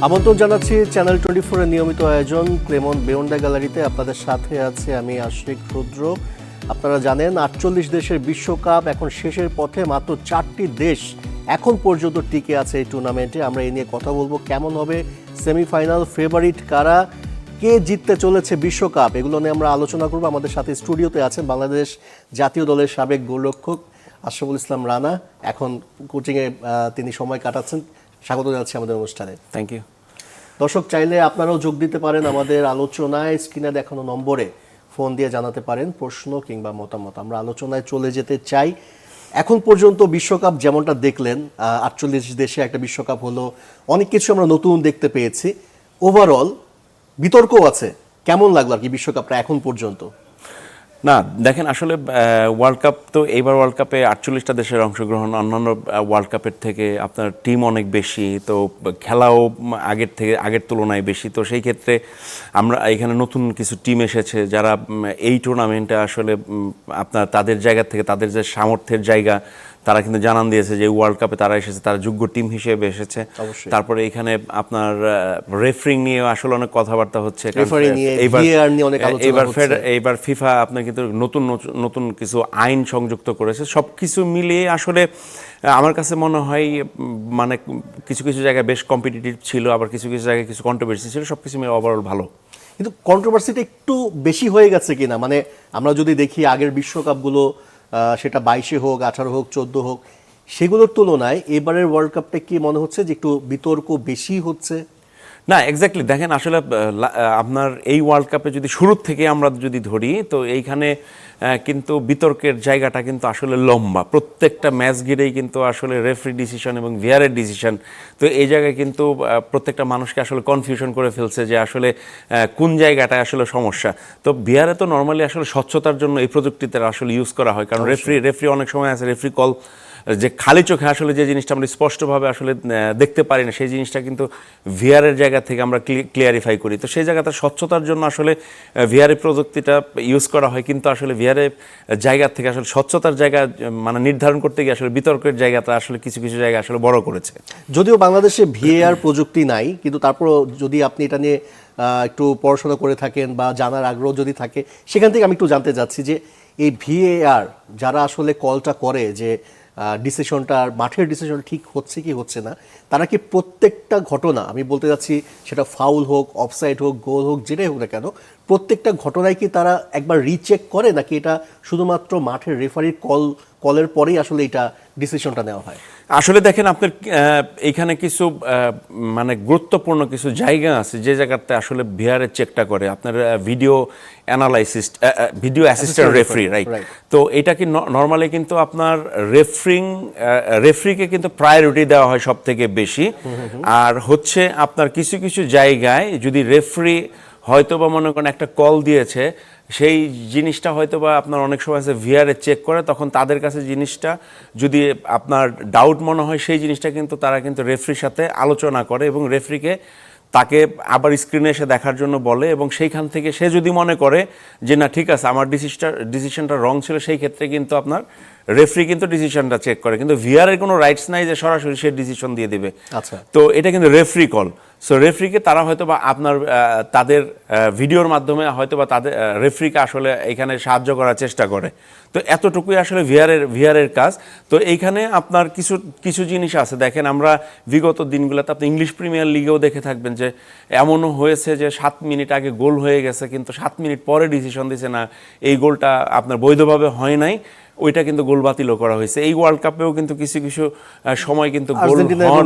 আমন্ত্রণ জানাচ্ছি চ্যানেল 24 এর নিয়মিত আয়োজন ক্লেমন্ট বেয়োন্ডা গ্যালারিতে। আপনাদের সাথে আছে আমি আশিক রুদ্র। আপনারা জানেন 48 দেশের বিশ্বকাপ এখন শেষের পথে, মাত্র 4টি দেশ এখন পর্যন্ত টিকে আছে এই টুর্নামেন্টে। আমরা এই নিয়ে কথা বলবো, কেমন হবে সেমিফাইনাল, ফেভারিট কারা, কে জিততে চলেছে বিশ্বকাপ, এগুলো নিয়ে আমরা আলোচনা করবো। আমাদের সাথে স্টুডিওতে আছেন বাংলাদেশ জাতীয় দলের সাবেক গোলরক্ষক আশরাফুল ইসলাম রানা, এখন কোচিংয়ে তিনি সময় কাটাচ্ছেন। স্বাগত জানাচ্ছি আমাদের অনুষ্ঠানে। Thank you. দর্শক চাইলে আপনারাও যোগ দিতে পারেন আমাদের আলোচনায়, স্ক্রিনে দেখানো নম্বরে ফোন দিয়ে জানাতে পারেন প্রশ্ন কিংবা মতামত। আমরা আলোচনায় চলে যেতে চাই। এখন পর্যন্ত বিশ্বকাপ যেমনটা দেখলেন, 48 দেশে একটা বিশ্বকাপ হলো, অনেক কিছু আমরা নতুন দেখতে পেয়েছি। ওভারঅল বিতর্কও আছে, কেমন লাগলো আর কি বিশ্বকাপটা এখন পর্যন্ত? না দেখেন, আসলে ওয়ার্ল্ড কাপ তো এইবার ওয়ার্ল্ড কাপে 48টা দেশের অংশগ্রহণ, অন্যান্য ওয়ার্ল্ড কাপের থেকে আপনার টিম অনেক বেশি, তো খেলাও আগের তুলনায় বেশি। তো সেই ক্ষেত্রে আমরা এখানে নতুন কিছু টিম এসেছে যারা এই টুর্নামেন্টে আসলে আপনার তাদের জায়গা থেকে, তাদের যে সামর্থ্যের জায়গা, তারা কিন্তু জানান দিয়েছে যে ওয়ার্ল্ড কাপে তারা এসেছে, তারা যোগ্য টিম হিসেবে এসেছে। তারপরে এখানে আপনার রেফারিং নিয়ে আসলে অনেক কথাবার্তা হচ্ছে, এইবার ফিফা আপনার কিন্তু নতুন কিছু আইন সংযুক্ত করেছে। সব কিছু মিলিয়ে আসলে আমার কাছে মনে হয় মানে কিছু কিছু জায়গায় বেশ কম্পিটিটিভ ছিল, আবার কিছু কিছু জায়গায় কিছু কন্ট্রোভার্সি ছিল, সব কিছু মিলে ওভারঅল ভালো। কিন্তু কন্ট্রোভার্সিটা একটু বেশি হয়ে গেছে কিনা, মানে আমরা যদি দেখি আগের বিশ্বকাপগুলো, সেটা 22-এ হোক, 18 হোক, 14 হোক, সেগুলোর তুলনায় এবারের ওয়ার্ল্ড কাপটা কি মনে হচ্ছে যে একটু বিতর্ক বেশি হচ্ছে? না এক্স্যাক্টলি, দেখেন আসলে আপনার এই ওয়ার্ল্ড কাপে যদি শুরুর থেকে আমরা যদি ধরি, তো এইখানে কিন্তু বিতর্কের জায়গাটা কিন্তু আসলে লম্বা। প্রত্যেকটা ম্যাচ ঘিরেই কিন্তু আসলে রেফারি ডিসিশন এবং ভিআরের ডিসিশন, তো এই জায়গায় কিন্তু প্রত্যেকটা মানুষকে আসলে কনফিউশন করে ফেলছে যে আসলে কোন জায়গাটায় আসলে সমস্যা। তো ভিআরে তো নর্মালি আসলে স্বচ্ছতার জন্য এই প্রযুক্তিতে আসলে ইউজ করা হয়, কারণ রেফারি অনেক সময় আছে রেফারি কল যে খালি চোখে আসলে যে জিনিসটা আমরা স্পষ্টভাবে আসলে দেখতে পারি না, সেই জিনিসটা কিন্তু ভিআরের জায়গা থেকে আমরা ক্লিয়ারিফাই করি। তো সেই জায়গাটা স্বচ্ছতার জন্য আসলে ভিআরের প্রযুক্তিটা ইউজ করা হয়, কিন্তু আসলে ভিআরের জায়গা থেকে আসলে স্বচ্ছতার জায়গা মানে নির্ধারণ করতে গিয়ে আসলে বিতর্কের জায়গাটা আসলে কিছু কিছু জায়গা আসলে বড় করেছে। যদিও বাংলাদেশে ভিএআর প্রযুক্তি নাই, কিন্তু তারপরও যদি আপনি এটা নিয়ে একটু পড়াশোনা করে থাকেন বা জানার আগ্রহ যদি থাকে, সেখান থেকে আমি একটু জানতে চাচ্ছি যে এই ভিএআর যারা আসলে কলটা করে যে ডিসিশনটা, মাঠের ডিসিশন ঠিক হচ্ছে কি হচ্ছে না, তারা কি প্রত্যেকটা ঘটনা, আমি বলতে যাচ্ছি সেটা ফাউল হোক, অফসাইড হোক, গোল হোক, যেটাই হোক না কেন, প্রত্যেকটা ঘটনায় কি তারা একবার রিচেক করে, নাকি এটা শুধুমাত্র মাঠের রেফারির কলের পরেই আসলে এটা ডিসিশনটা নেওয়া হয়? আসলে দেখেন, আপনার এইখানে কিছু মানে গুরুত্বপূর্ণ কিছু জায়গা আছে যে জায়গাতে আসলে ভিআরের চেকটা করে আপনার ভিডিও অ্যাসিস্ট্যান্ট রেফারি, রাইট? তো এটা কি নর্মালি কিন্তু আপনার রেফারিকে কিন্তু প্রায়োরিটি দেওয়া হয় সব থেকে বেশি। আর হচ্ছে আপনার কিছু কিছু জায়গায় যদি রেফারি হয়তো বা মনে করেন একটা কল দিয়েছে, সেই জিনিসটা হয়তো বা আপনার অনেক সময় আছে ভিআরে চেক করে, তখন তাদের কাছে জিনিসটা যদি আপনার ডাউট মনে হয়, সেই জিনিসটা কিন্তু তারা কিন্তু রেফারির সাথে আলোচনা করে এবং রেফারিকে তাকে আবার স্ক্রিনে এসে দেখার জন্য বলে, এবং সেইখান থেকে সে যদি মনে করে যে না ঠিক আছে আমার ডিসিশনটা রং ছিল, সেই ক্ষেত্রে কিন্তু আপনার রেফারি কিন্তু ডিসিশনটা চেক করে, কিন্তু ভিআরের কোনো রাইটস নাই যে সরাসরি সে ডিসিশন দিয়ে দেবে। আচ্ছা, তো এটা কিন্তু রেফারি কল। সো রেফারিকে তারা হয়তো বা আপনার তাদের ভিডিওর মাধ্যমে হয়তো বা তাদের রেফারিকে আসলে এখানে সাহায্য করার চেষ্টা করে। তো এতটুকুই আসলে ভিআরের কাজ। তো এইখানে আপনার কিছু জিনিস আছে, দেখেন আমরা বিগত দিনগুলোতে আপনি ইংলিশ প্রিমিয়ার লিগেও দেখে থাকবেন যে এমনও হয়েছে যে 7 মিনিট আগে গোল হয়ে গেছে, কিন্তু 7 মিনিট পরে ডিসিশন দিয়েছে না এই গোলটা আপনার বৈধভাবে হয় নাই, ওইটা কিন্তু গোল বাতিলও করা হয়েছে। এই ওয়ার্ল্ড কাপেও কিন্তু কিছু কিছু সময় কিন্তু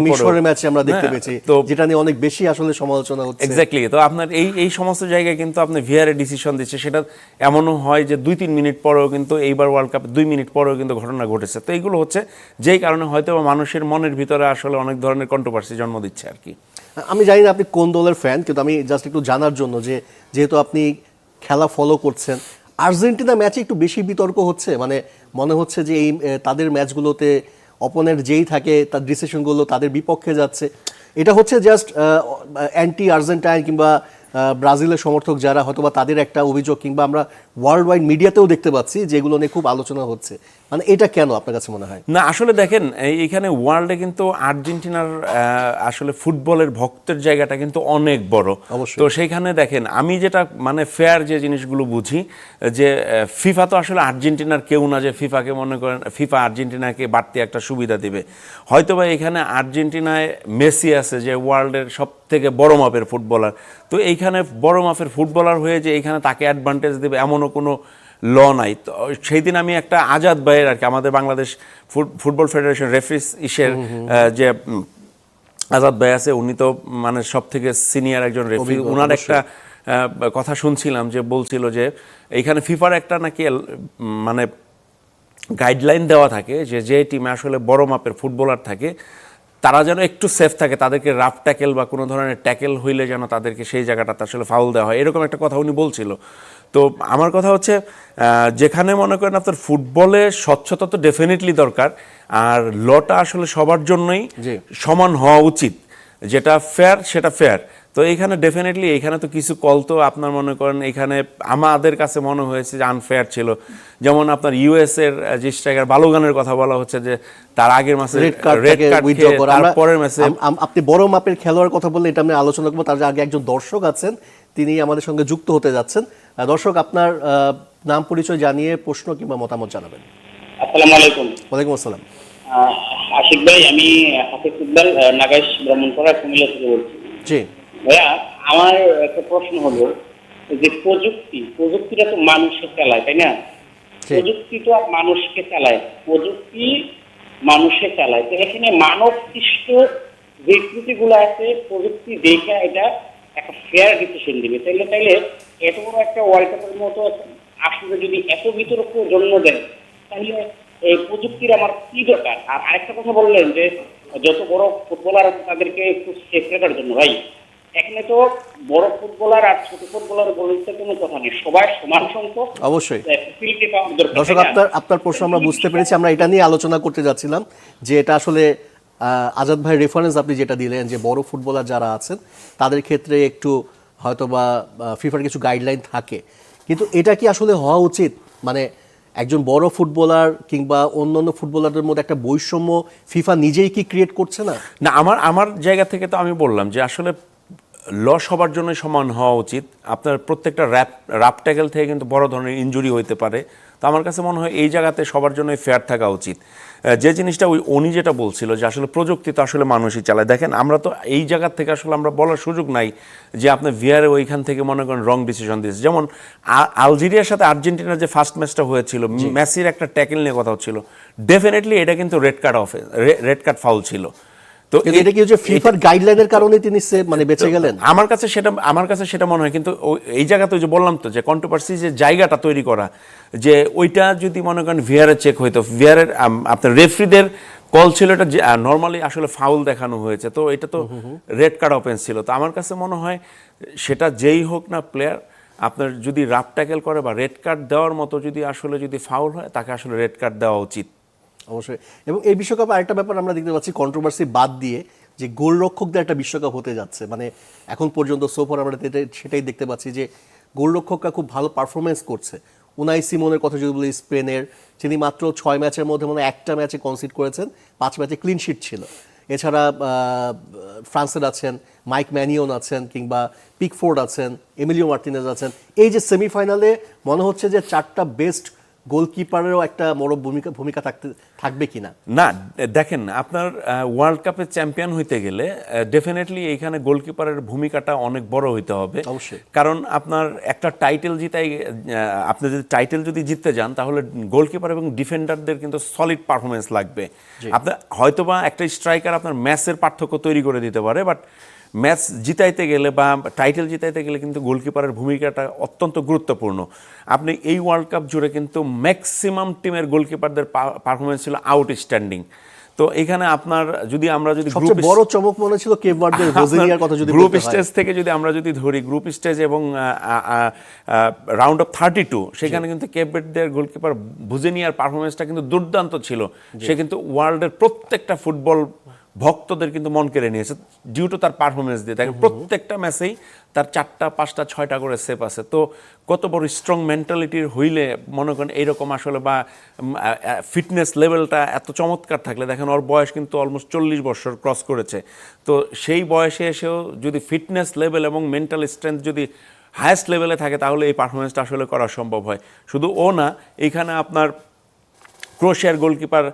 মিশরের ম্যাচে আমরা দেখতে পেয়েছি, তো যেটা নিয়ে অনেক বেশি আসলে সমালোচনা হচ্ছে। এক্স্যাক্টলি। তো আপনার এই সমস্ত জায়গায় কিন্তু আপনি ভিআরে ডিসিশন দিচ্ছে, সেটা এমনও হয় যে 2-3 মিনিট পরেও কিন্তু এইবার ওয়ার্ল্ড কাপ 2 মিনিট পরেও কিন্তু ঘটনা ঘটেছে। তো এইগুলো হচ্ছে যেই কারণে হয়তো মানুষের মনের ভিতরে আসলে অনেক ধরনের কন্ট্রোভার্সি জন্ম দিচ্ছে আর কি। আমি জানি না আপনি কোন দলের ফ্যান, কিন্তু আমি জাস্ট একটু জানার জন্য যে যেহেতু আপনি খেলা ফলো করছেন, আর্জেন্টিনা ম্যাচে একটু বেশি বিতর্ক হচ্ছে, মানে মনে হচ্ছে যে এই তাদের ম্যাচগুলোতে অপোনেন্ট যেই থাকে তার ডিসিশনগুলো তাদের বিপক্ষে যাচ্ছে। এটা হচ্ছে জাস্ট অ্যান্টি আর্জেন্টাইন কিংবা ব্রাজিলের সমর্থক যারা, হয়তোবা তাদের একটা অভিযোগ, কিংবা আমরা ওয়ার্ল্ড ওয়াইড মিডিয়াতেও দেখতে পাচ্ছি যেগুলো নিয়ে খুব আলোচনা হচ্ছে। মানে এটা কেন আপনার কাছে মনে হয়? না আসলে দেখেন এইখানে ওয়ার্ল্ডে কিন্তু আর্জেন্টিনার আসলে ফুটবলের ভক্তের জায়গাটা কিন্তু অনেক বড়। অবশ্যই। তো সেইখানে দেখেন আমি যেটা মানে ফেয়ার যে জিনিসগুলো বুঝি যে ফিফা তো আসলে আর্জেন্টিনার কেউ না যে ফিফাকে মনে করেন ফিফা আর্জেন্টিনাকে বাড়তি একটা সুবিধা দিবে। হয়তোবা এখানে আর্জেন্টিনায় মেসি আছে যে ওয়ার্ল্ডের সব থেকে বড় মাপের ফুটবলার, তো এইখানে বড় মাপের ফুটবলার হয়ে যে এইখানে তাকে অ্যাডভান্টেজ দেবে এমনও কোনো ল নাই। তো সেই দিন আমি একটা আজাদ ভাইয়ের আর কি আমাদের বাংলাদেশ ফুটবল ফেডারেশন রেফারিস ইসের যে আজাদ ভাই আছে, উনি তো মানে সব থেকে সিনিয়র একজন রেফারি, ওনার একটা কথা শুনছিলাম যে বলছিল যে এইখানে ফিফার একটা নাকি মানে গাইডলাইন দেওয়া থাকে যে যে টিমে আসলে বড় মাপের ফুটবলার থাকে তারা যেন একটু সেফ থাকে, তাদেরকে রাফ ট্যাকেল বা কোনো ধরনের ট্যাকেল হইলে যেন তাদেরকে সেই জায়গাটাতে আসলে ফাউল দেওয়া হয়, এরকম একটা কথা উনি বলছিল। তো আমার কথা হচ্ছে যেখানে মনে করেন আপনার ফুটবলে স্বচ্ছতা তো ডেফিনেটলি দরকার, আর লটা আসলে সবার জন্যই সমান হওয়া উচিত, যেটা ফেয়ার সেটা ফেয়ার। তো এইখানে ডেফিনেটলি এইখানে তো কিছু কল তো আপনার মনে করেন এখানে আমাদের কাছে মনে হয়েছে যে আনফেয়ার ছিল। যেমন আপনার ইউএস এর যে স্ট্রাইকার বালোগানের কথা বলা হচ্ছে যে তার আগের ম্যাচে রেড কার্ড তারপরের ম্যাচে। আপনি বড় মাপের খেলোয়াড়ের কথা বললে এটা আমি আলোচনা করবো, তার আগে একজন দর্শক আছেন তিনি আমাদের সঙ্গে যুক্ত হতে যাচ্ছেন। দর্শক আপনার নাম পরিচয় জানিয়ে প্রশ্ন কিংবা মতামত জানাবেন। আসসালামু আলাইকুম। ওয়ালাইকুম আসসালাম। আশিক ভাই, আমি হাফিজ ইকবাল নাগাইশ ব্রাহ্মণপাড়া কুমিল্লা থেকে বলছি। জি ভাইয়া, আমার একটা প্রশ্ন হলো যে প্রযুক্তিটা তো মানুষকে চালায়, তাই না? প্রযুক্তি তো আর মানুষকে চালায়, প্রযুক্তি মানুষকে চালায়। তো এখানে মানব সৃষ্ট যে ত্রুটিগুলো আছে প্রযুক্তি দেখে এটা একটা ফেয়ার ডিসিশন দিবে। তাইলে এত বড় একটা ওয়ার্ল্ড কাপের মতো আসলে যদি এত বিতর্ক জন্ম দেয় তাহলে এই প্রযুক্তির আমার কি দরকার? আর আরেকটা কথা বললেন যে যত বড় ফুটবলার আছে তাদেরকে একটু সেফ রাখার জন্য। ভাই, এখানে তো বড় ফুটবলার আর ছোট ফুটবলার বলতে কোনো কথা নেই, সবাই সমান সংখ্যক। অবশ্যই ফ্যাসিলিটি পাওয়ার দরকার। দর্শক আপনার প্রশ্ন আমরা বুঝতে পেরেছি, আমরা এটা নিয়ে আলোচনা করতে যাচ্ছিলাম যে এটা আসলে আজাদ ভাই রেফারেন্স আপনি যেটা দিলেন যে বড় ফুটবলার যারা আছেন তাদের ক্ষেত্রে একটু হয়তোবা ফিফার কিছু গাইডলাইন থাকে, কিন্তু এটা কি আসলে হওয়া উচিত? মানে একজন বড় ফুটবলার কিংবা অন্যান্য ফুটবলারদের মধ্যে একটা বৈষম্য ফিফা নিজেই কি ক্রিয়েট করছে না? না, আমার জায়গা থেকে তো আমি বললাম যে আসলে ল সবার জন্য সমান হওয়া উচিত। আপনার প্রত্যেকটা রাপ ট্যাকেল থেকে কিন্তু বড় ধরনের ইনজুরি হইতে পারে। তো আমার কাছে মনে হয় এই জায়গাতে সবার জন্যই ফেয়ার থাকা উচিত। যে জিনিসটা উনি যেটা বলছিল যে আসলে প্রযুক্তি তো আসলে মানুষই চালায়, দেখেন আমরা তো এই জায়গা থেকে আসলে আমরা বলার সুযোগ নাই যে আপনার ভিআরে ওইখান থেকে মনে করেন রং ডিসিশন দিয়েছে। যেমন আলজেরিয়ার সাথে আর্জেন্টিনার যে ফার্স্ট ম্যাচটা হয়েছিল, মেসির একটা ট্যাকেল নিয়ে কথা হচ্ছিল, ডেফিনেটলি এটা কিন্তু রেড কার্ড ফাউল ছিল। তো এটা কি হচ্ছে ফিফার গাইডলাইনের কারণে তিনি মানে বেঁচে গেলেন? আমার কাছে সেটা মনে হয়। কিন্তু এই জায়গাতে যে বললাম তো যে কন্ট্রোভার্সি যে জায়গাটা তৈরি করা, যে ওইটা যদি মনে করেন ভিআরে চেক হইতো, ভিআরের আপনার রেফারিদের কল ছিল এটা নর্মালি আসলে ফাউল দেখানো হয়েছে, তো এটা তো রেড কার্ড অফেন্স ছিল। তো আমার কাছে মনে হয় সেটা যেই হোক না প্লেয়ার, আপনার যদি রাফ ট্যাকেল করে বা রেড কার্ড দেওয়ার মতো যদি ফাউল হয় তাকে আসলে রেড কার্ড দেওয়া উচিত। অবশ্যই। এবং এই বিশ্বকাপে আরেকটা ব্যাপার আমরা দেখতে পাচ্ছি, কন্ট্রোভার্সি বাদ দিয়ে যে গোলরক্ষকদের একটা বিশ্বকাপ হতে যাচ্ছে, মানে এখন পর্যন্ত সোফার আমরা সেটাই দেখতে পাচ্ছি যে গোলরক্ষকরা খুব ভালো পারফরমেন্স করছে। উনাই সিমনের কথা যদি বলি, স্পেনের, তিনি মাত্র 6 ম্যাচের মধ্যে মানে একটা ম্যাচে কনসিড করেছেন, 5 ম্যাচে ক্লিন শিট ছিল। এছাড়া ফ্রান্সের আছেন মাইক ম্যানিয়ন আছেন, কিংবা পিকফোর্ড আছেন, এমিলিও মার্টিনেজ আছেন। এই যে সেমিফাইনালে মনে হচ্ছে যে 4টা বেস্ট গোলকিপারেরও একটা বড় ভূমিকা থাকবে কিনা। না দেখেন, আপনার ওয়ার্ল্ড কাপের চ্যাম্পিয়ন হইতে গেলে ডেফিনেটলি এইখানে গোলকিপারের ভূমিকাটা অনেক বড় হইতে হবে। অবশ্যই। কারণ আপনার একটা টাইটেল আপনি যদি টাইটেল জিততে যান তাহলে গোলকিপার এবং ডিফেন্ডারদের কিন্তু সলিড পারফরমেন্স লাগবে। আপনার হয়তোবা একটা স্ট্রাইকার আপনার ম্যাচের পার্থক্য তৈরি করে দিতে পারে, বাট ম্যাচ জিতাইতে গেলে বা টাইটেল জিতাইতে গেলে কিন্তু গোলকিপারের ভূমিকাটা অত্যন্ত গুরুত্বপূর্ণ। আপনি এই ওয়ার্ল্ড কাপ জুড়ে কিন্তু ম্যাক্সিমাম টিমের গোলকিপারদের পারফরমেন্স ছিল আউটস্ট্যান্ডিং। তো এখানে আপনার আমরা যদি সবচেয়ে বড় চমক মনে ছিল কেপ ভার্দের বোজনিয়ার কথা যদি গ্রুপ স্টেজ থেকে আমরা যদি ধরি, গ্রুপ স্টেজ এবং রাউন্ড অফ 32 সেখানে কিন্তু কেপ ভার্দের গোলকিপার বোজনিয়ার পারফরমেন্সটা কিন্তু দুর্দান্ত ছিল। সে কিন্তু ওয়ার্ল্ডের প্রত্যেকটা ফুটবল ভক্তদের কিন্তু মন কেড়ে নিয়েছে ডিউ টু তার পারফরমেন্স দিয়ে। দেখেন প্রত্যেকটা ম্যাচেই তার 4টা 5টা 6টা করে সেভ আছে। তো কত বড় স্ট্রং মেন্টালিটির হইলে মনে করেন এইরকম আসলে, বা ফিটনেস লেভেলটা এত চমৎকার থাকলে, দেখেন ওর বয়স কিন্তু অলমোস্ট 40 বছর ক্রস করেছে। তো সেই বয়সে এসেও যদি ফিটনেস লেভেল এবং মেন্টাল স্ট্রেংথ যদি হায়েস্ট লেভেলে থাকে তাহলে এই পারফরমেন্সটা আসলে করা সম্ভব হয়। শুধু ও না, এইখানে আপনার ক্রোয়েশিয়ার গোলকিপার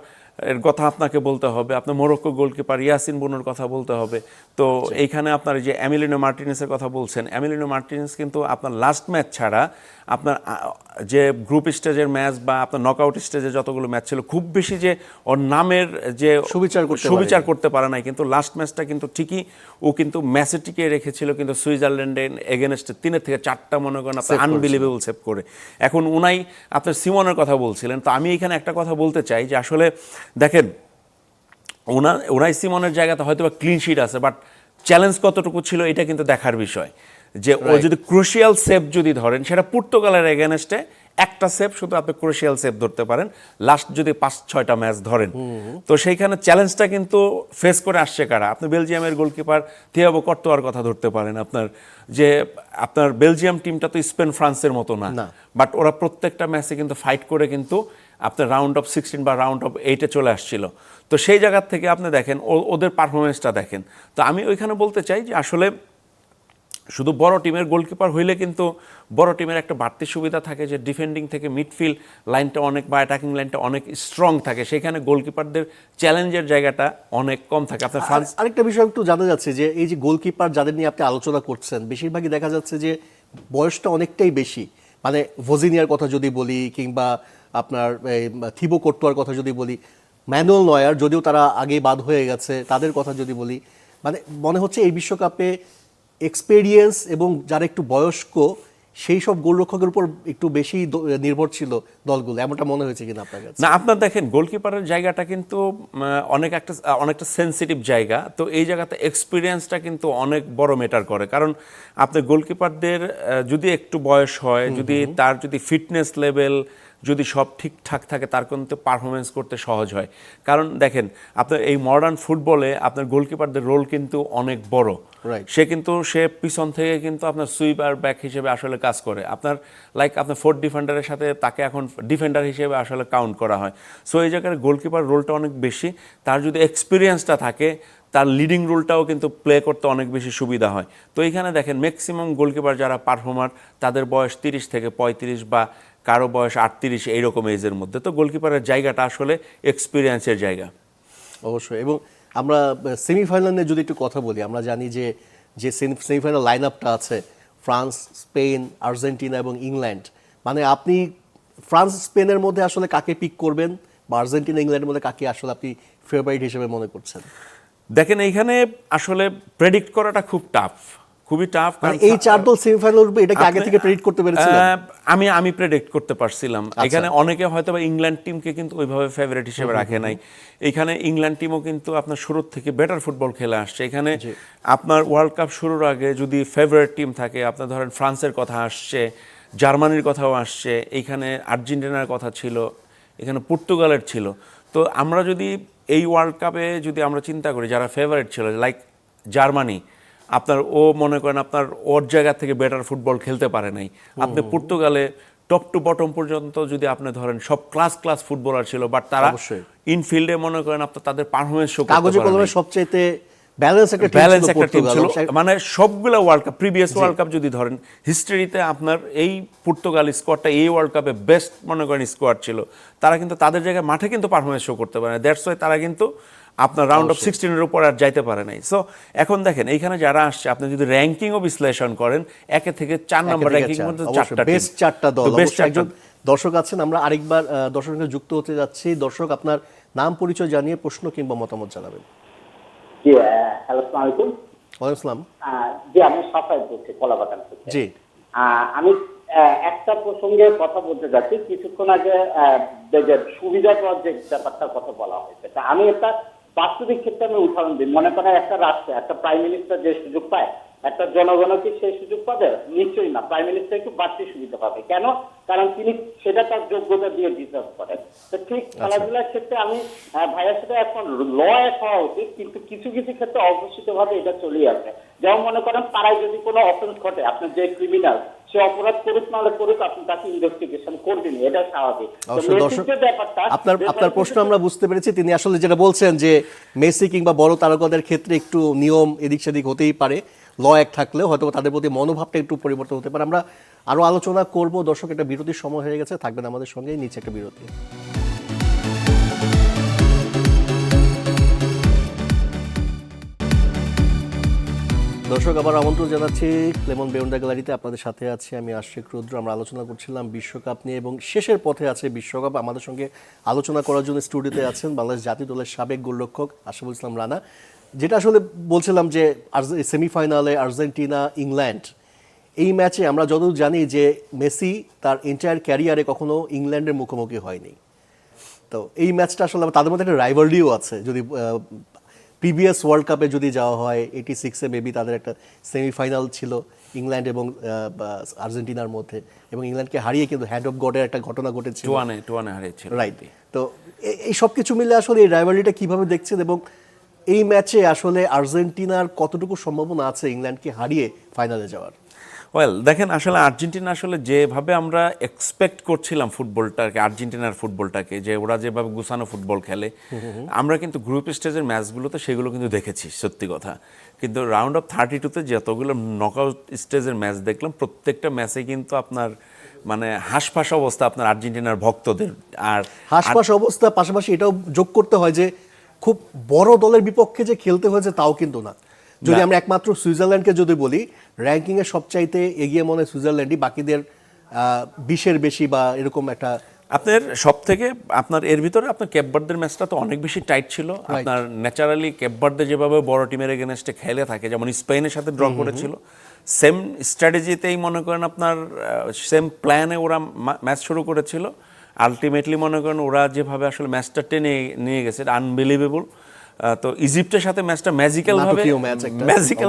এর কথা আপনাকে বলতে হবে, আপনার মোরক্কো গোলকিপার ইয়াসিন বুনোর কথা বলতে হবে। তো এইখানে আপনার যে এমিলিনো মার্টিনেসের কথা বলছেন, এমিলিনো মার্টিনেস কিন্তু আপনার লাস্ট ম্যাচ ছাড়া আপনার যে গ্রুপ স্টেজের ম্যাচ বা আপনার নকআউট স্টেজে যতগুলো ম্যাচ ছিল, খুব বেশি যে ওর নামের যে সুবিচার করতে পারে নাই, কিন্তু লাস্ট ম্যাচটা কিন্তু ঠিকই ও কিন্তু ম্যাচে টিকে রেখেছিল, কিন্তু সুইজারল্যান্ডের এগেনস্টে 3 থেকে 4টা মনে করেন আপনার আনবিলিভেবল সেভ করে। এখন উনাই আপনার সিমনের কথা বলছিলেন, তো আমি এখানে একটা কথা বলতে চাই যে আসলে দেখেন ওনাই সিমনের জায়গাতে হয়তো বা ক্লিন শিট আছে, বাট চ্যালেঞ্জ কতটুকু ছিল এটা কিন্তু দেখার বিষয়। যে ও যদি ক্রুশিয়াল সেভ যদি ধরেন, সেটা পর্তুগালের এগেনস্টে একটা সেভ শুধু আপনি ক্রুশিয়াল সেভ ধরতে পারেন, লাস্ট যদি 5-6টা ম্যাচ ধরেন। তো সেইখানে চ্যালেঞ্জটা কিন্তু ফেস করে আসছে কারা? আপনি বেলজিয়ামের গোলকিপার থিয়াগো কর্তোয়ার কথা ধরতে পারেন। আপনার বেলজিয়াম টিমটা তো স্পেন ফ্রান্সের মতো না, বাট ওরা প্রত্যেকটা ম্যাচে কিন্তু ফাইট করে কিন্তু আপনার রাউন্ড অফ 16 বা রাউন্ড অফ 8-এ চলে আসছিল। তো সেই জায়গার থেকে আপনি দেখেন ওদের পারফরমেন্সটা দেখেন। তো আমি ওইখানে বলতে চাই যে আসলে শুধু বড় টিমের গোলকিপার হইলে কিন্তু বড় টিমের একটা বাড়তি সুবিধা থাকে যে ডিফেন্ডিং থেকে মিডফিল্ড লাইনটা অনেক বা অ্যাটাকিং লাইনটা অনেক স্ট্রং থাকে, সেখানে গোলকিপারদের চ্যালেঞ্জের জায়গাটা অনেক কম থাকে। আপনার ফ্রান্স আরেকটা বিষয় একটু জানা যাচ্ছে যে এই যে গোলকিপার যাদের নিয়ে আপনি আলোচনা করছেন, বেশিরভাগই দেখা যাচ্ছে যে বয়সটা অনেকটাই বেশি। মানে ভজিনিয়ার কথা যদি বলি, কিংবা আপনার থিবো কোর্তোয়ার কথা যদি বলি, ম্যানুয়েল নয়ার যদিও তারা আগে বাদ হয়ে গেছে, তাদের কথা যদি বলি, মানে মনে হচ্ছে এই বিশ্বকাপে এক্সপেরিয়েন্স এবং যারা একটু বয়স্ক সেই সব গোলরক্ষকের উপর একটু বেশি নির্ভর ছিল দলগুলো, এমনটা মনে হয়েছে কিনা আপনার কাছে? না, আপনার দেখেন গোলকিপারের জায়গাটা কিন্তু অনেকটা সেনসিটিভ জায়গা। তো এই জায়গাতে এক্সপিরিয়েন্সটা কিন্তু অনেক বড় ম্যাটার করে। কারণ আপনার গোলকিপারদের যদি একটু বয়স হয়, তার যদি ফিটনেস লেভেল যদি সব ঠিকঠাক থাকে, তার কিন্তু পারফরমেন্স করতে সহজ হয়। কারণ দেখেন আপনার এই মডার্ন ফুটবলে আপনার গোলকিপারদের রোল কিন্তু অনেক বড়। সে পিছন থেকে কিন্তু আপনার সুইপার ব্যাক হিসেবে আসলে কাজ করে। আপনার ফোর্থ ডিফেন্ডারের সাথে তাকে এখন ডিফেন্ডার হিসেবে আসলে কাউন্ট করা হয়। সো এই জায়গায় গোলকিপার রোলটা অনেক বেশি। তার যদি এক্সপিরিয়েন্সটা থাকে, তার লিডিং রোলটাও কিন্তু প্লে করতে অনেক বেশি সুবিধা হয়। তো এইখানে দেখেন ম্যাক্সিমাম গোলকিপার যারা পারফর্মার, তাদের বয়স 30 থেকে 35 বা কারো বয়স 38, এইরকম এজের মধ্যে। তো গোলকিপারের জায়গাটা আসলে এক্সপিরিয়েন্সের জায়গা অবশ্যই। এবং আমরা সেমিফাইনাল নিয়ে যদি একটু কথা বলি, আমরা জানি যে সেমিফাইনাল লাইন আপটা আছে ফ্রান্স, স্পেন, আর্জেন্টিনা এবং ইংল্যান্ড। মানে আপনি ফ্রান্স স্পেনের মধ্যে আসলে কাকে পিক করবেন, বা আর্জেন্টিনা ইংল্যান্ডের মধ্যে কাকে আসলে আপনি ফেভারিট হিসেবে মনে করছেন? দেখেন এইখানে আসলে প্রেডিক্ট করাটা খুবই টাফ। এই 4 দল সেমিফাইনাল উঠবে, এটা কি আগে থেকে প্রেডিক্ট করতে পেরেছিলেন? আমি প্রেডিক্ট করতে পারছিলাম। এখানে অনেকে হয়তো বা ইংল্যান্ড টিমকে কিন্তু ওইভাবে ফেভারিট হিসেবে রাখে নাই। এখানে ইংল্যান্ড টিমও কিন্তু আপনার শুরুর থেকে বেটার ফুটবল খেলে আসছে। এখানে আপনার ওয়ার্ল্ড কাপ শুরুর আগে যদি ফেভারিট টিম থাকে, আপনার ধরেন ফ্রান্সের কথা আসছে, জার্মানির কথাও আসছে, এইখানে আর্জেন্টিনার কথা ছিল, এখানে পর্তুগালের ছিল। তো আমরা যদি এই ওয়ার্ল্ড কাপে যদি আমরা চিন্তা করি যারা ফেভারিট ছিল, লাইক জার্মানি, আপনার মনে করেন আপনার ওর জায়গা থেকে বেটার ফুটবল খেলতে পারে নাই। আপনি পর্তুগালে টপ টু বটম পর্যন্ত যদি আপনি ধরেন সব ক্লাস ফুটবলার ছিল, বাট তারা ইনফিল্ডে মনে করেন আপনার তাদের পারফরমেন্স শো করতে পারে না। কাগজে কলমে সবচেয়ে ব্যালেন্স একটা টিম ছিল। মানে সবগুলো world cup, previous world cup যদি ধরেন হিস্ট্রিতে, আপনার এই পর্তুগাল স্কোয়াডটা এই ওয়ার্ল্ড কাপে বেস্ট মনে করেন স্কোয়াড ছিল। তারা কিন্তু তাদের জায়গায় মাঠে কিন্তু পারফরমেন্স শো করতে পারে না। দ্যাটস ওয়াই তারা কিন্তু আপনার রাউন্ড অফ 16-এর উপর আর যাইতে পারে নাই। সো এখন দেখেন এইখানে যারা আসছে, আপনি যদি র্যাঙ্কিংও বিশ্লেষণ করেন, 1 থেকে 4 নম্বর র্যাঙ্কিং মধ্যে 4টা বেস্ট 4টা দল। একজন দর্শক আছেন, আমরা আরেকবার দর্শকের সাথে যুক্ত হতে যাচ্ছি। দর্শক, আপনার নাম পরিচয় জানিয়ে প্রশ্ন কিংবা মতামত জানাবেন। জি, হ্যালো, আসসালামু আলাইকুম। ওয়ালাইকুম আসসালাম। জি, আমি সাফাই বলছি কলাবাগান থেকে। জি, আমি একটা প্রসঙ্গে কথা বলতে যাচ্ছি। কিছুক্ষণ আগে সুবিধা পাওয়ার যে ব্যাপারটার কথা বলা হয়েছে, তা আমি একটা বাস্তবিক ক্ষেত্রে আমি উদাহরণ দিই। মনে করেন একটা রাষ্ট্রে একটা প্রাইম মিনিস্টার যে সুযোগ পায়, একটা জনগণ কি সেই সুযোগ পাবে? নিশ্চয়ই না। প্রাইম মিনিস্টার একটু বাড়তি সুবিধা পাবে। কেন? কারণ তিনি সেটা তার যোগ্যতা দিয়ে ডিজার্ভ করেন। তো ঠিক খেলাধুলার ক্ষেত্রে আমি ভাইয়ের সাথে এখন ল এক হওয়া উচিত, কিন্তু কিছু কিছু ক্ষেত্রে অঘোষিত ভাবে এটা চলেই আছে। যেমন মনে করেন পাড়ায় যদি কোনো অফেন্স ঘটে, আপনার যে ক্রিমিনাল সে অপরাধ করুক নাহলে করুক, আপনি তাকে ইনভেস্টিগেশন করবেন, এটা স্বাভাবিক। দর্শক, আপনার প্রশ্ন আমরা বুঝতে পেরেছি। তিনি আসলে যেটা বলছেন যে মেসি কিংবা বড় তারকাদের ক্ষেত্রে একটু নিয়ম এদিক সেদিক হতেই পারে, ল এক থাকলেও হয়তো তাদের প্রতি মনোভাবটা একটু পরিবর্তন হতে পারে। আমরা আরো আলোচনা করব। দর্শক, একটা বিরতির সময় হয়ে গেছে, থাকবেন আমাদের সঙ্গে। নিচে একটা বিরতি। দর্শক, আবার আমন্ত্রণ জানাচ্ছি ক্লেমন বেউন্ডা গ্যালারিতে। আপনাদের সাথে আছি আমি আশিক রুদ্র। আমরা আলোচনা করছিলাম বিশ্বকাপ নিয়ে এবং শেষের পথে আছে বিশ্বকাপ। আমাদের সঙ্গে আলোচনা করার জন্য স্টুডিওতে আছেন বাংলাদেশ জাতীয় দলের সাবেক গোলরক্ষক আশরাফুল ইসলাম রানা। যেটা আসলে বলছিলাম যে সেমিফাইনালে আর্জেন্টিনা ইংল্যান্ড, এই ম্যাচে আমরা যতদূর জানি যে মেসি তার এন্টায়ার ক্যারিয়ারে কখনো ইংল্যান্ডের মুখোমুখি হয়নি। তো এই ম্যাচটা আসলে তাদের মধ্যে একটা রাইভালরিও আছে। যদি প্রিভিয়াস ওয়ার্ল্ড কাপে যদি যাওয়া হয়, 86-এ মেবি তাদের একটা সেমিফাইনাল ছিল ইংল্যান্ড এবং আর্জেন্টিনার মধ্যে, এবং ইংল্যান্ডকে হারিয়ে কিন্তু হ্যান্ড অফ গডের একটা ঘটনা ঘটেছিল, টুয়ানে হারিয়েছিল। রাইট। তো এই সব কিছু মিলে আসলে এই রাইভালরিটা কিভাবে দেখছেন, এবং এই ম্যাচে আসলে আর্জেন্টিনার কতটুকু সম্ভাবনা আছে ইংল্যান্ডকে হারিয়ে ফাইনালে যাওয়ার? ওয়েল, দেখেন আসলে আর্জেন্টিনা আসলে যেভাবে আমরা এক্সপেক্ট করছিলাম ফুটবলটাকে, আর্জেন্টিনার ফুটবলটাকে, যে ওরা যেভাবে গুছানো ফুটবল খেলে, আমরা কিন্তু গ্রুপ স্টেজের ম্যাচগুলোতে সেগুলো কিন্তু দেখেছি, সত্যি কথা। কিন্তু রাউন্ড অফ 32-তে যতগুলো নকআউট স্টেজের ম্যাচ দেখলাম, প্রত্যেকটা ম্যাচে কিন্তু আপনার মানে হাঁসফাঁস অবস্থা আপনার আর্জেন্টিনার ভক্তদের। আর হাঁসফাঁস অবস্থা, পাশাপাশি এটাও যোগ করতে হয় যে খুব বড় দলের বিপক্ষে যে খেলতে হয়েছে তাও কিন্তু না। যদি আমরা একমাত্র সুইজারল্যান্ডকে যদি বলি, র্যাঙ্কিংয়ে সবচাইতে এগিয়ে মনে হয় সুইজারল্যান্ডই, বাকিদের 20-এর বেশি বা এরকম একটা। আপনার সব থেকে আপনার এর ভিতরে আপনার ক্যাপভার্দের ম্যাচটা তো অনেক বেশি টাইট ছিল। আপনার ন্যাচারালি ক্যাপভার্দে যেভাবে বড় টিমের এগেনস্টে খেলে থাকে, যেমন স্পেনের সাথে ড্র করেছিল, সেম স্ট্র্যাটেজিতেই মনে করেন আপনার সেম প্ল্যানে ওরা ম্যাচ শুরু করেছিল। আলটিমেটলি মনে করেন ওরা যেভাবে আসলে ম্যাচটা টেনে নিয়ে গেছে, আনবিলিভেবল। তো ইজিপ্টের সাথে ম্যাচটা ম্যাজিক্যাল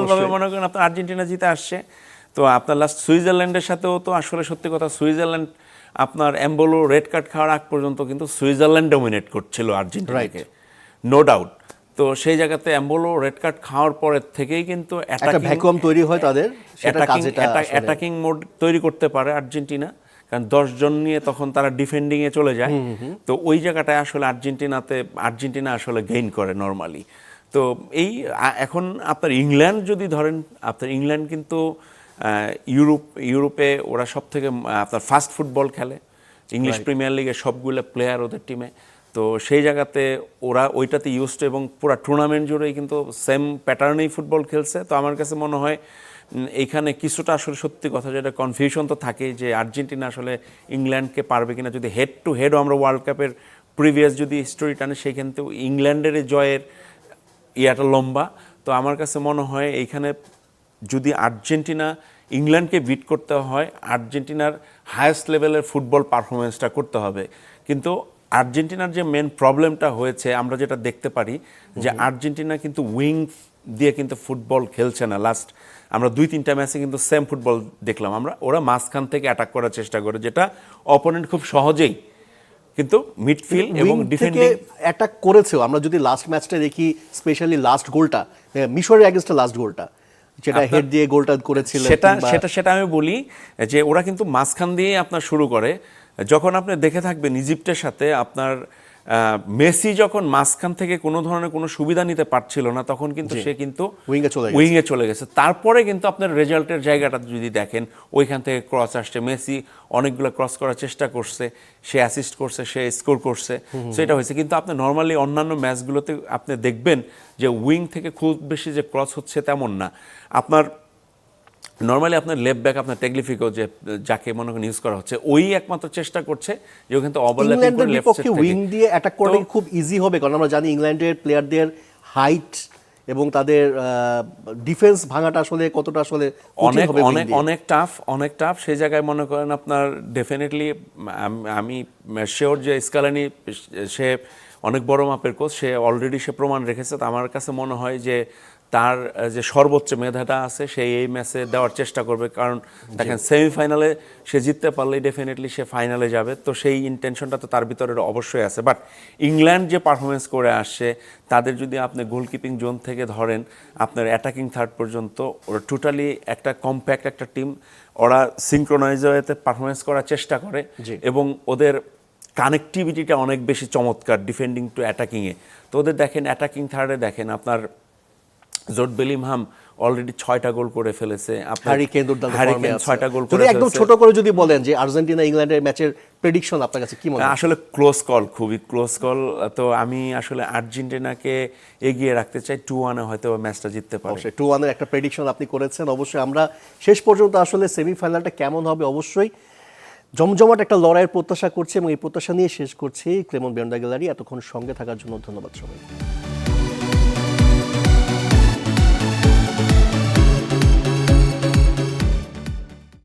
ভাবে মনে করেন আপনার আর্জেন্টিনা জিতে আসছে। তো আপনার লাস্ট সুইজারল্যান্ডের সাথেও তো আসলে সত্যি কথা, সুইজারল্যান্ড আপনার এমবোলো রেড কার্ড খাওয়ার আগ পর্যন্ত কিন্তু সুইজারল্যান্ড ডমিনেট করছিল আর্জেন্টিনাকে, নো ডাউট। তো সেই জায়গাতে এমবোলো রেড কার্ড খাওয়ার পরের থেকেই কিন্তু একটা ভ্যাকুয়াম তৈরি হয় তাদের, অ্যাটাকিং মোড তৈরি করতে পারে আর্জেন্টিনা, কারণ 10 জন নিয়ে তখন তারা ডিফেন্ডিংয়ে চলে যায়। তো ওই জায়গাটায় আসলে আর্জেন্টিনা আসলে গেইন করে নর্মালি। তো এই এখন আপনার ইংল্যান্ড যদি ধরেন, আপনার ইংল্যান্ড কিন্তু ইউরোপে ওরা সব থেকে আপনার ফাস্ট ফুটবল খেলে, ইংলিশ প্রিমিয়ার লিগের সবগুলো প্লেয়ার ওদের টিমে। তো সেই জায়গাতে ওরা ওইটাতে ইউজড, এবং পুরো টুর্নামেন্ট জুড়েই কিন্তু সেম প্যাটার্নেই ফুটবল খেলছে। তো আমার কাছে মনে হয় এইখানে কিছুটা আসলে সত্যি কথা, যেটা কনফিউশন তো থাকেই যে আর্জেন্টিনা আসলে ইংল্যান্ডকে পারবে কিনা। যদি হেড টু হেডও আমরা ওয়ার্ল্ড কাপের প্রিভিয়াস যদি হিস্টোরি টানে, সেইখানেও ইংল্যান্ডের জয়ের ইয়াটা লম্বা। তো আমার কাছে মনে হয় এইখানে যদি আর্জেন্টিনা ইংল্যান্ডকে বিট করতে হয়, আর্জেন্টিনার হায়েস্ট লেভেলের ফুটবল পারফরমেন্সটা করতে হবে। কিন্তু আর্জেন্টিনার যে মেন প্রবলেমটা হয়েছে, আমরা যেটা দেখতে পারি যে আর্জেন্টিনা কিন্তু উইং দিয়ে কিন্তু ফুটবল খেলছে না। লাস্ট আমরা 2-3টা ম্যাচে কিন্তু সেম ফুটবল দেখলাম আমরা, ওরা মাঝখান থেকে অ্যাটাক করার চেষ্টা করে, যেটা অপোনেন্ট খুব সহজেই কিন্তু মিডফিল্ড এবং ডিফেন্ডিং অ্যাটাক করেছেও। আমরা যদি লাস্ট ম্যাচটা দেখি, স্পেশালি লাস্ট গোলটা, মিশরের এগেইনস্টে লাস্ট গোলটা, যেটা হেড দিয়ে গোলটা করেছিল, সেটা আমি বলি যে ওরা কিন্তু মাঝখান দিয়ে আপনার শুরু করে। যখন আপনি দেখে থাকবেন ইজিপ্টের সাথে আপনার মেসি যখন মাঝখান থেকে কোনো ধরনের কোনো সুবিধা নিতে পারছিল না, তখন কিন্তু সে কিন্তু উইংয়ে চলে গেছে। তারপরে কিন্তু আপনার রেজাল্টের জায়গাটা যদি দেখেন, ওইখান থেকে ক্রস আসছে, মেসি অনেকগুলো ক্রস করার চেষ্টা করছে, সে অ্যাসিস্ট করছে, সে স্কোর করছে, সেটা হয়েছে। কিন্তু আপনি নর্মালি অন্যান্য ম্যাচগুলোতে আপনি দেখবেন যে উইং থেকে খুব বেশি যে ক্রস হচ্ছে তেমন না। আপনার নর্মালি আপনার লেফট ব্যাক, আপনার টেগলিফিকো, যে যাকে মনে করেন ইউজ করা হচ্ছে, ওই একমাত্র চেষ্টা করছে যে ওখানে তো ওভারল্যাপিং করে লেফট সাইড থেকে উইং দিয়ে অ্যাটাক করলে খুব ইজি হবে, কারণ আমরা জানি ইংল্যান্ডের প্লেয়ারদের হাইট এবং তাদের ডিফেন্স ভাঙাটা আসলে কতটা আসলে অনেক টাফ। সেই জায়গায় মনে করেন আপনার ডেফিনেটলি আমি শিওর যে স্কালানি সে অনেক বড় মাপের কোচ, সে অলরেডি সে প্রমাণ রেখেছে। তো আমার কাছে মনে হয় যে তার যে সর্বোচ্চ মেধাটা আছে সেই এই ম্যাচে দেওয়ার চেষ্টা করবে, কারণ দেখেন সেমিফাইনালে সে জিততে পারলেই ডেফিনেটলি সে ফাইনালে যাবে, তো সেই ইন্টেনশনটা তো তার ভিতরে অবশ্যই আছে। বাট ইংল্যান্ড যে পারফরমেন্স করে আসছে, তাদের যদি আপনি গোলকিপিং জোন থেকে ধরেন আপনার অ্যাটাকিং থার্ড পর্যন্ত, ওরা টোটালি একটা কম্প্যাক্ট একটা টিম, ওরা সিনক্রোনাইজ হতে পারফরমেন্স করার চেষ্টা করে এবং ওদের কানেক্টিভিটিটা অনেক বেশি চমৎকার ডিফেন্ডিং টু অ্যাটাকিংয়ে। তো ওদের দেখেন অ্যাটাকিং থার্ডে দেখেন আপনার জোট বেলিংহাম অলরেডি 6টা গোল করে ফেলেছে, হ্যারি কেন দুর্দান্ত ফর্মে আছে। 6টা গোল যদি করে একদম ফেলেছে। ছোট করে যদি বলেন যে আর্জেন্টিনা ইংল্যান্ডের ম্যাচের প্রেডিকশন আপনার কাছে কি মনে হয়? আসলে ক্লোজ কল, খুবই ক্লোজ কল। তো আমি আসলে আর্জেন্টিনাকে এগিয়ে রাখতে চাই, 2-1 হয়তো ম্যাচটা জিততে পারে। অবশ্যই 2-1 এর একটা প্রেডিকশন আপনি করেছেন। অবশ্যই আমরা শেষ পর্যন্ত আসলে সেমিফাইনালটা কেমন হবে অবশ্যই জমজমাট একটা লড়াইয়ের প্রত্যাশা করছি এবং এই প্রত্যাশা নিয়ে শেষ করছি। ক্লেমন বেওন্ডা গ্যালারি, এতক্ষণ সঙ্গে থাকার জন্য ধন্যবাদ সবাই।